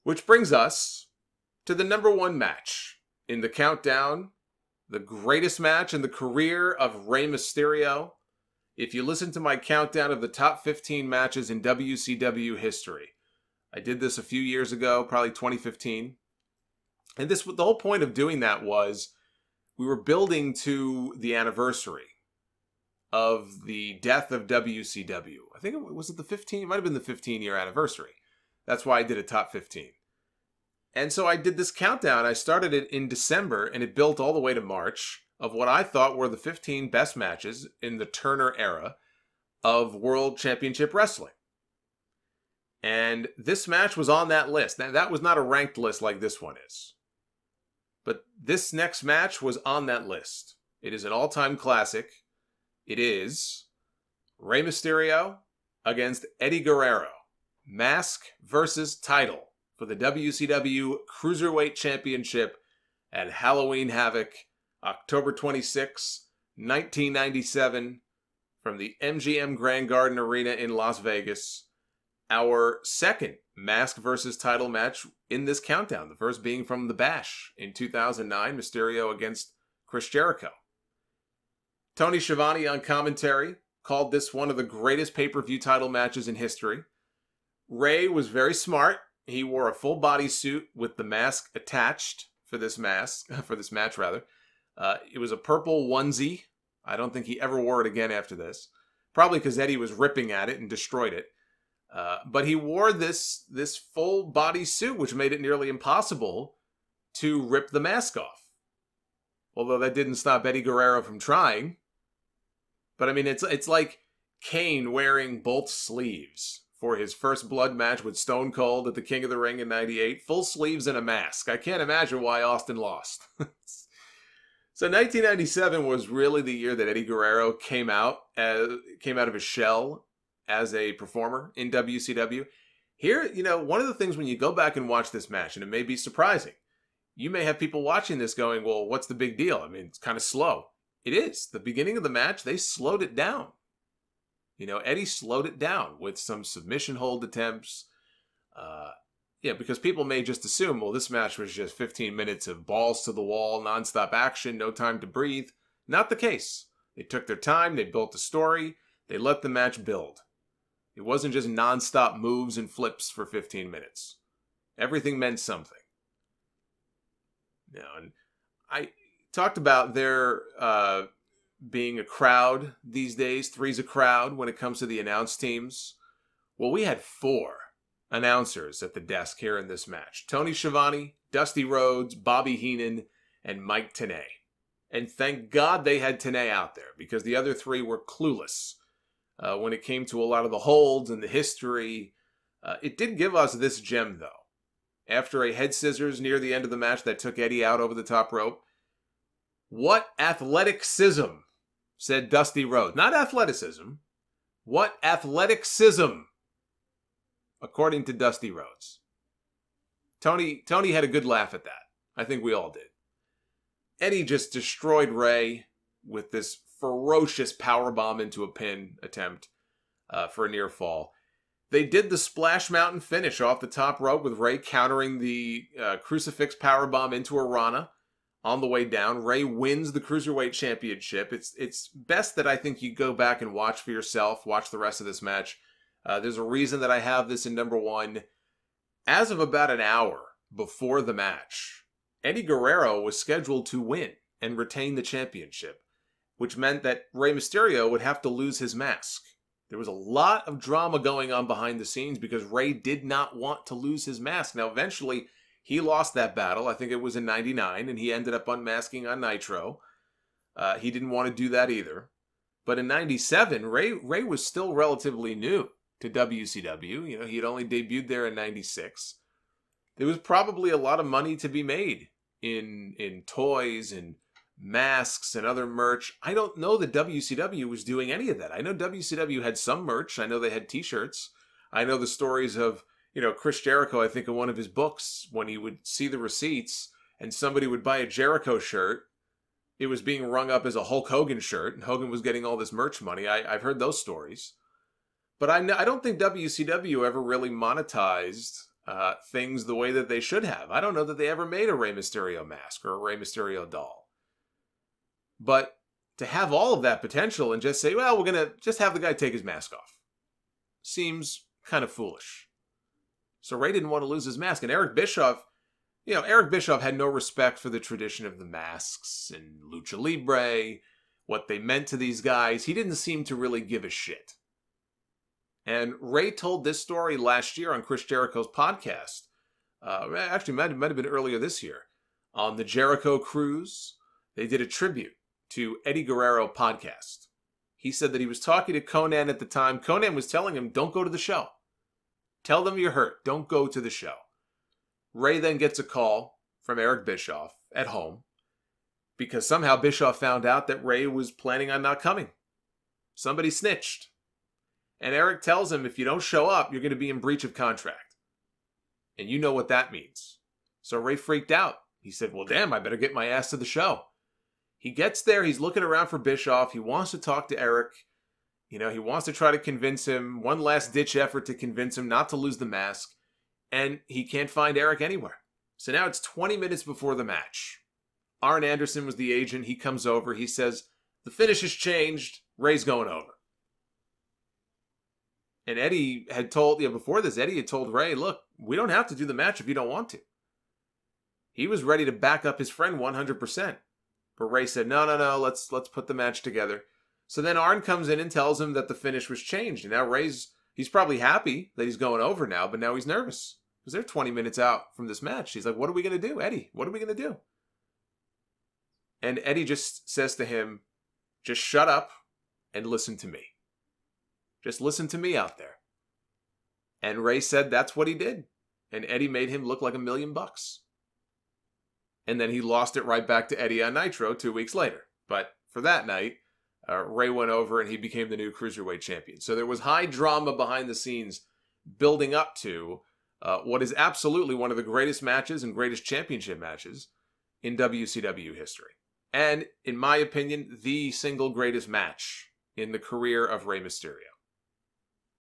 Which brings us to the number one match in the countdown, the greatest match in the career of Rey Mysterio. If you listen to my countdown of the top 15 matches in WCW history, I did this a few years ago, probably 2015. And the whole point of doing that was we were building to the anniversary of the death of WCW. I think was it the 15? It might have been the 15-year anniversary. That's why I did a top 15. And so I did this countdown. I started it in December, and it built all the way to March of what I thought were the 15 best matches in the Turner era of World Championship Wrestling. And this match was on that list. Now, that was not a ranked list like this one is. But this next match was on that list. It is an all-time classic. It is Rey Mysterio against Eddie Guerrero. Mask versus title for the WCW Cruiserweight Championship at Halloween Havoc, October 26, 1997, from the MGM Grand Garden Arena in Las Vegas. Our second Mask versus title match in this countdown. The first being from the Bash in 2009, Mysterio against Chris Jericho. Tony Schiavone on commentary called this one of the greatest pay-per-view title matches in history. Rey was very smart. He wore a full bodysuit with the mask attached for this match. It was a purple onesie. I don't think he ever wore it again after this. Probably because Eddie was ripping at it and destroyed it. But he wore this full body suit, which made it nearly impossible to rip the mask off. Although that didn't stop Eddie Guerrero from trying. But I mean, it's like Kane wearing both sleeves for his first blood match with Stone Cold at the King of the Ring in '98. Full sleeves and a mask. I can't imagine why Austin lost. So 1997 was really the year that Eddie Guerrero came out of his shell as a performer in WCW. Here, one of the things when you go back and watch this match, and it may be surprising, you may have people watching this going, well, what's the big deal? I mean, it's kind of slow. It is. The beginning of the match, they slowed it down. Eddie slowed it down with some submission hold attempts. Because people may just assume, well, this match was just 15 minutes of balls to the wall, nonstop action, no time to breathe. Not the case. They took their time, they built a story, they let the match build. It wasn't just nonstop moves and flips for 15 minutes. Everything meant something. And I talked about there being a crowd these days. 3's a crowd when it comes to the announce teams. Well, we had 4 announcers at the desk here in this match. Tony Schiavone, Dusty Rhodes, Bobby Heenan, and Mike Tenay. And thank God they had Tenay out there, because the other 3 were clueless when it came to a lot of the holds and the history. It did give us this gem, though. After a head scissors near the end of the match that took Eddie out over the top rope. What athleticism, said Dusty Rhodes. Not athleticism. What athleticism, according to Dusty Rhodes. Tony had a good laugh at that. I think we all did. Eddie just destroyed Rey with this ferocious powerbomb into a pin attempt for a near fall. They did the Splash Mountain finish off the top rope with Rey countering the crucifix powerbomb into a Rana on the way down. Rey wins the Cruiserweight Championship. It's best that I think you go back and watch for yourself, watch the rest of this match. There's a reason that I have this in number 1. As of about an hour before the match, Eddie Guerrero was scheduled to win and retain the championship, which meant that Rey Mysterio would have to lose his mask. There was a lot of drama going on behind the scenes because Rey did not want to lose his mask. Now, eventually, he lost that battle. I think it was in '99, and he ended up unmasking on Nitro. He didn't want to do that either. But in '97, Rey was still relatively new to WCW. He had only debuted there in '96. There was probably a lot of money to be made in toys and masks and other merch. I don't know that WCW was doing any of that. I know WCW had some merch. I know they had t-shirts. I know the stories of, Chris Jericho, I think in one of his books, when he would see the receipts and somebody would buy a Jericho shirt, it was being rung up as a Hulk Hogan shirt, and Hogan was getting all this merch money. I've heard those stories. But I don't think WCW ever really monetized things the way that they should have. I don't know that they ever made a Rey Mysterio mask or a Rey Mysterio doll. But to have all of that potential and just say, well, we're going to just have the guy take his mask off, seems kind of foolish. So Rey didn't want to lose his mask. And Eric Bischoff had no respect for the tradition of the masks and Lucha Libre, what they meant to these guys. He didn't seem to really give a shit. And Rey told this story last year on Chris Jericho's podcast. Actually, might have been earlier this year. On the Jericho Cruise, they did a tribute to Eddie Guerrero podcast. He said that he was talking to Conan at the time. Conan was telling him, don't go to the show. Tell them you're hurt. Don't go to the show. Rey then gets a call from Eric Bischoff at home because somehow Bischoff found out that Rey was planning on not coming. Somebody snitched. And Eric tells him, if you don't show up, you're going to be in breach of contract. And you know what that means. So Rey freaked out. He said, well, damn, I better get my ass to the show. He gets there. He's looking around for Bischoff. He wants to talk to Eric. He wants to try to convince him, one last ditch effort to convince him not to lose the mask. And he can't find Eric anywhere. So now it's 20 minutes before the match. Arn Anderson was the agent. He comes over. He says, the finish has changed. Rey's going over. And Eddie had told, before this, Eddie had told Rey, look, we don't have to do the match if you don't want to. He was ready to back up his friend 100%. But Rey said, no, let's put the match together. So then Arn comes in and tells him that the finish was changed. And now he's probably happy that he's going over now, but now he's nervous. Because they're 20 minutes out from this match. He's like, what are we going to do, Eddie? What are we going to do? And Eddie just says to him, just shut up and listen to me. Just listen to me out there. And Rey said that's what he did. And Eddie made him look like $1 million. And then he lost it right back to Eddie on Nitro 2 weeks later. But for that night, Rey went over and he became the new Cruiserweight champion. So there was high drama behind the scenes building up to what is absolutely one of the greatest matches and greatest championship matches in WCW history. And, in my opinion, the single greatest match in the career of Rey Mysterio.